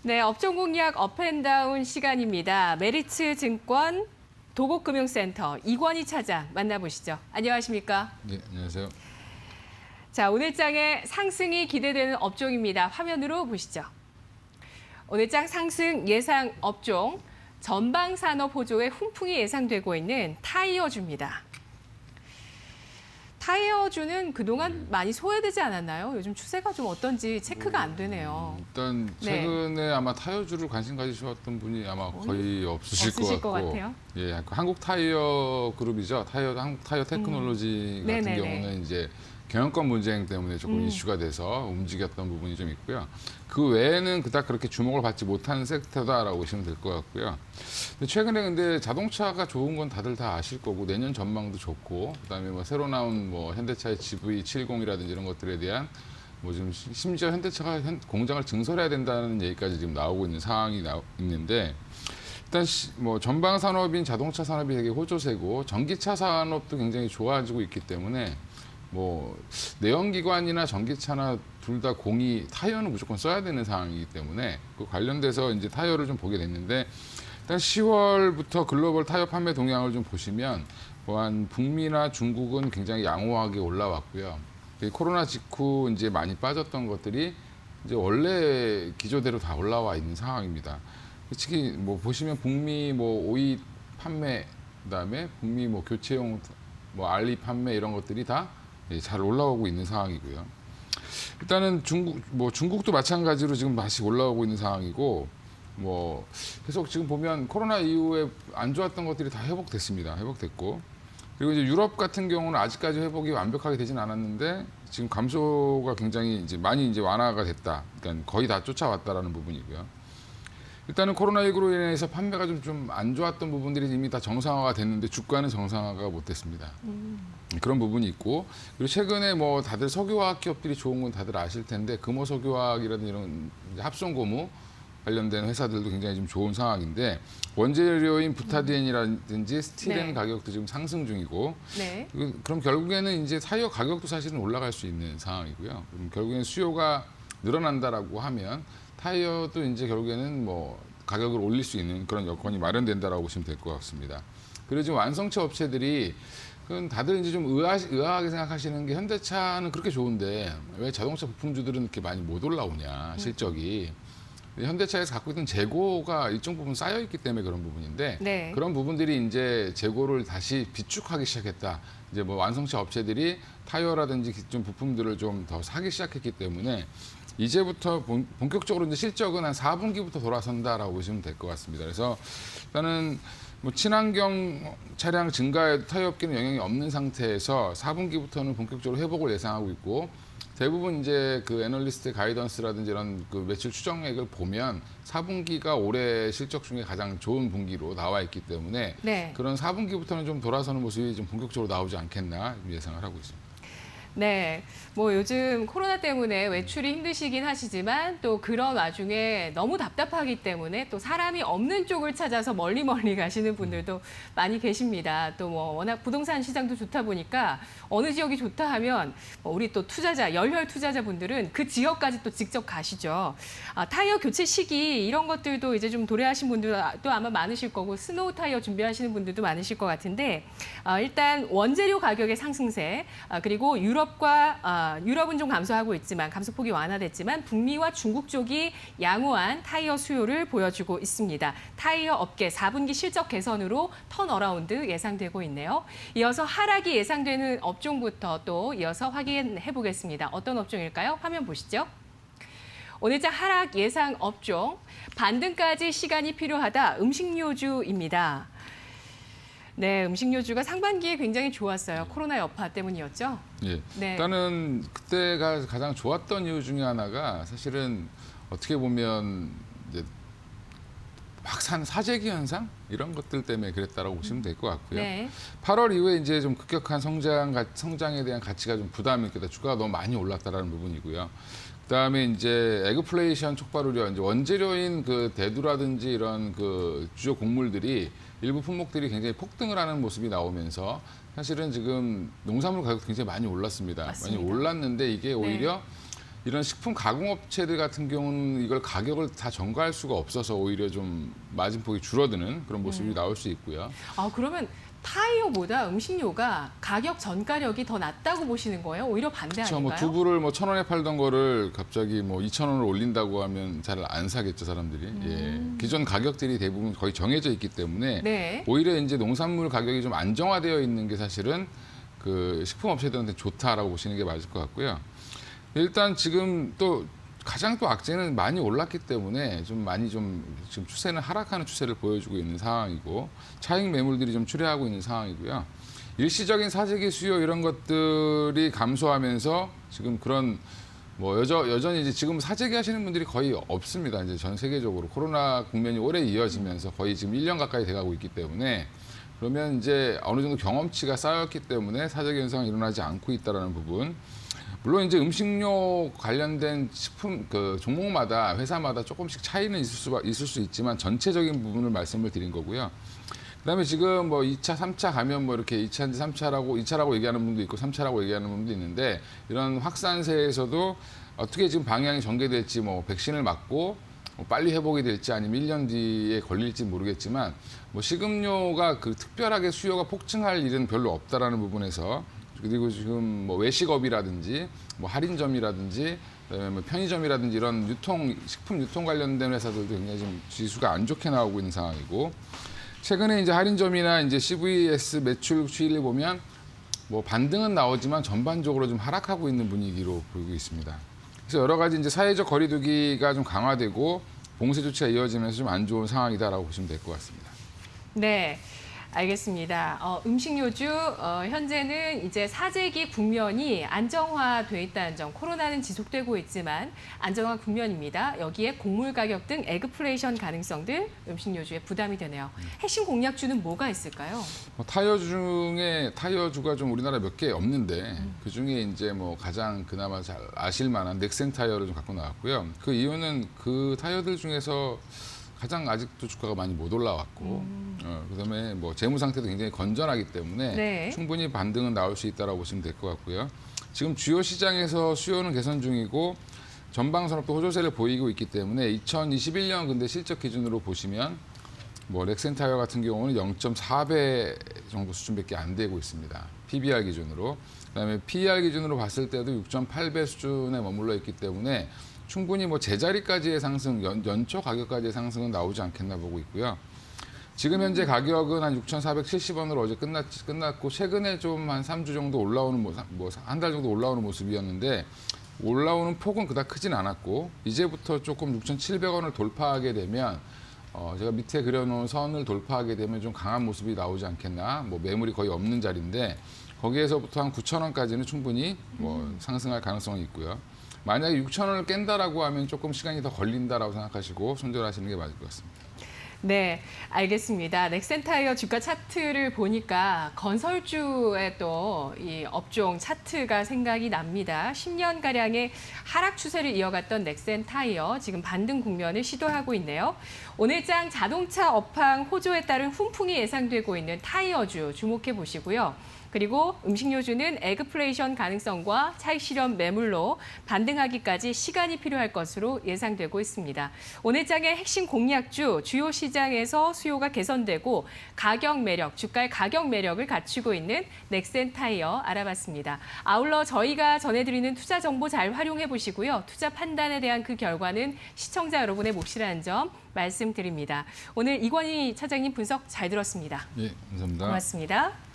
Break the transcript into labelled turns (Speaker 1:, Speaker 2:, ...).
Speaker 1: 네, 업종 공략 업앤다운 시간입니다. 메리츠 증권 도곡금융센터 이권희 차장 만나보시죠. 안녕하십니까?
Speaker 2: 네, 안녕하세요.
Speaker 1: 자, 오늘 장의 상승이 기대되는 업종입니다. 화면으로 보시죠. 오늘 장 상승 예상 업종 전방산업 호조의 훈풍이 예상되고 있는 타이어주입니다. 타이어주는 그동안 많이 소외되지 않았나요? 요즘 추세가 좀 어떤지 체크가 안 되네요.
Speaker 2: 일단 최근에 아마 타이어주를 관심 가지셨던 분이 아마 거의 없으실 것 같고, 예, 한국 타이어 그룹이죠. 한국 타이어 테크놀로지 같은
Speaker 1: 네네네.
Speaker 2: 경우는 이제 경영권 문제 때문에 조금 이슈가 돼서 움직였던 부분이 좀 있고요. 그 외에는 그닥 그렇게 주목을 받지 못하는 섹터다라고 보시면 될 것 같고요. 근데 최근에 근데 자동차가 좋은 건 다들 다 아실 거고 내년 전망도 좋고 그다음에 뭐 새로 나온 뭐 현대차의 GV70이라든지 이런 것들에 대한 뭐 지금 심지어 현대차가 공장을 증설해야 된다는 얘기까지 지금 나오고 있는 상황이 있는데 일단 뭐 전방 산업인 자동차 산업이 되게 호조세고 전기차 산업도 굉장히 좋아지고 있기 때문에 뭐 내연기관이나 전기차나 둘 다 타이어는 무조건 써야 되는 상황이기 때문에 그 관련돼서 이제 타이어를 좀 보게 됐는데 일단 10월부터 글로벌 타이어 판매 동향을 좀 보시면 또한 북미나 중국은 굉장히 양호하게 올라왔고요. 코로나 직후 이제 많이 빠졌던 것들이 이제 원래 기조대로 다 올라와 있는 상황입니다. 특히 뭐 보시면 북미 뭐 OE 판매 그다음에 북미 뭐 교체용 뭐 RE 판매 이런 것들이 다 잘 올라오고 있는 상황이고요. 일단은 중국도 마찬가지로 지금 다시 올라오고 있는 상황이고 뭐 계속 지금 보면 코로나 이후에 안 좋았던 것들이 다 회복됐습니다. 회복됐고 그리고 이제 유럽 같은 경우는 아직까지 회복이 완벽하게 되진 않았는데 지금 감소가 굉장히 이제 많이 이제 완화가 됐다. 그러니까 거의 다 쫓아왔다라는 부분이고요. 일단은 코로나19로 인해서 판매가 좀 안 좋았던 부분들이 이미 다 정상화가 됐는데 주가는 정상화가 못 됐습니다. 그런 부분이 있고 그리고 최근에 뭐 다들 석유화학 기업들이 좋은 건 다들 아실 텐데 금호석유화학이라든지 이런 합성고무 관련된 회사들도 굉장히 좀 좋은 상황인데 원재료인 부타디엔이라든지 스틸엔
Speaker 1: 네.
Speaker 2: 가격도 지금 상승 중이고
Speaker 1: 네.
Speaker 2: 그럼 결국에는 이제 타이어 가격도 사실은 올라갈 수 있는 상황이고요. 그럼 결국에는 수요가 늘어난다라고 하면 타이어도 이제 결국에는 뭐 가격을 올릴 수 있는 그런 여건이 마련된다라고 보시면 될 것 같습니다. 그리고 지금 완성차 업체들이 그건 다들 이제 좀 의아하게 생각하시는 게 현대차는 그렇게 좋은데 왜 자동차 부품주들은 이렇게 많이 못 올라오냐 실적이. 현대차에서 갖고 있던 재고가 일정 부분 쌓여 있기 때문에 그런 부분인데
Speaker 1: 네.
Speaker 2: 그런 부분들이 이제 재고를 다시 비축하기 시작했다. 이제 뭐 완성차 업체들이 타이어라든지 기존 부품들을 좀 더 사기 시작했기 때문에 이제부터 본격적으로 이제 실적은 한 4분기부터 돌아선다라고 보시면 될 것 같습니다. 그래서 일단은 뭐 친환경 차량 증가에 타이어 업계는 영향이 없는 상태에서 4분기부터는 본격적으로 회복을 예상하고 있고 대부분 이제 그 애널리스트 가이던스라든지 이런 그 매출 추정액을 보면 4분기가 올해 실적 중에 가장 좋은 분기로 나와 있기 때문에
Speaker 1: 네.
Speaker 2: 그런 4분기부터는 좀 돌아서는 모습이 좀 본격적으로 나오지 않겠나 예상을 하고 있습니다.
Speaker 1: 네, 뭐 요즘 코로나 때문에 외출이 힘드시긴 하시지만 또 그런 와중에 너무 답답하기 때문에 또 사람이 없는 쪽을 찾아서 멀리 가시는 분들도 많이 계십니다. 또 뭐 워낙 부동산 시장도 좋다 보니까 어느 지역이 좋다 하면 우리 또 열혈 투자자분들은 그 지역까지 또 직접 가시죠. 타이어 교체 시기 이런 것들도 이제 좀 도래하신 분들도 아마 많으실 거고 스노우 타이어 준비하시는 분들도 많으실 것 같은데 일단 원재료 가격의 상승세 그리고 유럽은 좀 감소하고 있지만 감소폭이 완화됐지만 북미와 중국 쪽이 양호한 타이어 수요를 보여주고 있습니다. 타이어 업계 4분기 실적 개선으로 턴어라운드 예상되고 있네요. 이어서 하락이 예상되는 업종부터 또 이어서 확인해 보겠습니다. 어떤 업종일까요? 화면 보시죠. 오늘장 하락 예상 업종 반등까지 시간이 필요하다 음식료주입니다. 네, 음식료주가 상반기에 굉장히 좋았어요. 코로나 여파 때문이었죠?
Speaker 2: 예.
Speaker 1: 네.
Speaker 2: 일단은 그때가 가장 좋았던 이유 중에 하나가 사실은 어떻게 보면 이제 막산 사재기 현상 이런 것들 때문에 그랬다라고 보시면 될 것 같고요.
Speaker 1: 네.
Speaker 2: 8월 이후에 이제 좀 급격한 성장에 대한 가치가 좀 부담이 있다. 주가가 너무 많이 올랐다라는 부분이고요. 그다음에 이제 에그플레이션 촉발 우려, 이제 원재료인 그 대두라든지 이런 그 주요 곡물들이 일부 품목들이 굉장히 폭등을 하는 모습이 나오면서 사실은 지금 농산물 가격 굉장히 많이 올랐습니다.
Speaker 1: 맞습니다.
Speaker 2: 많이 올랐는데 이게 오히려 이런 식품 가공업체들 같은 경우는 이걸 가격을 다 전가할 수가 없어서 오히려 좀 마진폭이 줄어드는 그런 모습이 나올 수 있고요.
Speaker 1: 아, 그러면 타이어보다 음식료가 가격 전가력이 더 낮다고 보시는 거예요? 오히려 반대
Speaker 2: 그렇죠. 뭐
Speaker 1: 아닌가요?
Speaker 2: 두부를 뭐 1,000원에 팔던 거를 갑자기 뭐 2,000원을 올린다고 하면 잘 안 사겠죠, 사람들이. 예. 기존 가격들이 대부분 거의 정해져 있기 때문에
Speaker 1: 네.
Speaker 2: 오히려 이제 농산물 가격이 좀 안정화되어 있는 게 사실은 그 식품업체들한테 좋다라고 보시는 게 맞을 것 같고요. 일단 지금 또 가장 또 악재는 많이 올랐기 때문에 좀 많이 좀 지금 추세는 하락하는 추세를 보여주고 있는 상황이고 차익 매물들이 좀 출회하고 있는 상황이고요. 일시적인 사재기 수요 이런 것들이 감소하면서 지금 그런 뭐 여전히 이제 지금 사재기 하시는 분들이 거의 없습니다. 이제 전 세계적으로 코로나 국면이 오래 이어지면서 거의 지금 1년 가까이 돼가고 있기 때문에 그러면 이제 어느 정도 경험치가 쌓였기 때문에 사재기 현상이 일어나지 않고 있다라는 부분. 물론 이제 음식료 관련된 식품 그 종목마다 회사마다 조금씩 차이는 있을 수 있지만 전체적인 부분을 말씀을 드린 거고요. 그다음에 지금 뭐 2차, 3차 가면 뭐 이렇게 2차인지 2차라고 얘기하는 분도 있고 3차라고 얘기하는 분도 있는데 이런 확산세에서도 어떻게 지금 방향이 전개될지 뭐 백신을 맞고 뭐 빨리 회복이 될지 아니면 1년 뒤에 걸릴지 모르겠지만 뭐 식음료가 그 특별하게 수요가 폭증할 일은 별로 없다라는 부분에서 그리고 지금 뭐 외식업이라든지 뭐 할인점이라든지 그다음에 뭐 편의점이라든지 이런 식품 유통 관련된 회사들도 굉장히 지금 지수가 안 좋게 나오고 있는 상황이고 최근에 이제 할인점이나 이제 CVS 매출 추이를 보면 뭐 반등은 나오지만 전반적으로 좀 하락하고 있는 분위기로 보이고 있습니다. 그래서 여러 가지 이제 사회적 거리두기가 좀 강화되고 봉쇄 조치가 이어지면서 좀 안 좋은 상황이다라고 보시면 될 것 같습니다.
Speaker 1: 네. 알겠습니다. 음식료주 현재는 이제 사재기 국면이 안정화돼 있다는 점, 코로나는 지속되고 있지만 안정화 국면입니다. 여기에 곡물 가격 등 에그플레이션 가능성 등 음식료주에 부담이 되네요. 핵심 공략주는 뭐가 있을까요?
Speaker 2: 타이어주가 좀 우리나라 몇 개 없는데 그 중에 이제 뭐 가장 그나마 잘 아실 만한 넥센 타이어를 좀 갖고 나왔고요. 그 이유는 그 타이어들 중에서 가장 아직도 주가가 많이 못 올라왔고 그다음에 뭐 재무 상태도 굉장히 건전하기 때문에
Speaker 1: 네.
Speaker 2: 충분히 반등은 나올 수 있다라고 보시면 될 것 같고요. 지금 주요 시장에서 수요는 개선 중이고 전방 산업도 호조세를 보이고 있기 때문에 2021년 근데 실적 기준으로 보시면 뭐 넥센 타이어 같은 경우는 0.4배 정도 수준밖에 안 되고 있습니다. PBR 기준으로. 그다음에 PER 기준으로 봤을 때도 6.8배 수준에 머물러 있기 때문에 충분히 뭐 제자리까지의 상승, 연초 가격까지의 상승은 나오지 않겠나 보고 있고요. 지금 현재 가격은 한 6,470원으로 어제 끝났고 최근에 좀 한 3주 정도 올라오는 뭐 한 달 정도 올라오는 모습이었는데 올라오는 폭은 그닥 크진 않았고 이제부터 조금 6,700원을 돌파하게 되면 제가 밑에 그려놓은 선을 돌파하게 되면 좀 강한 모습이 나오지 않겠나. 뭐 매물이 거의 없는 자리인데 거기에서부터 한 9,000원까지는 충분히 뭐 상승할 가능성이 있고요. 만약에 6,000원을 깬다라고 하면 조금 시간이 더 걸린다라고 생각하시고 손절하시는 게 맞을 것 같습니다.
Speaker 1: 네, 알겠습니다. 넥센타이어 주가 차트를 보니까 건설주의 또 이 업종 차트가 생각이 납니다. 10년가량의 하락 추세를 이어갔던 넥센타이어 지금 반등 국면을 시도하고 있네요. 오늘장 자동차 업황 호조에 따른 훈풍이 예상되고 있는 타이어주 주목해 보시고요. 그리고 음식료주는 에그플레이션 가능성과 차익 실현 매물로 반등하기까지 시간이 필요할 것으로 예상되고 있습니다. 오늘 장의 핵심 공략주, 주요 시장에서 수요가 개선되고 가격 매력, 주가의 가격 매력을 갖추고 있는 넥센 타이어 알아봤습니다. 아울러 저희가 전해드리는 투자 정보 잘 활용해 보시고요. 투자 판단에 대한 그 결과는 시청자 여러분의 몫이라는 점 말씀드립니다. 오늘 이권희 차장님 분석 잘 들었습니다.
Speaker 2: 예, 감사합니다.
Speaker 1: 고맙습니다.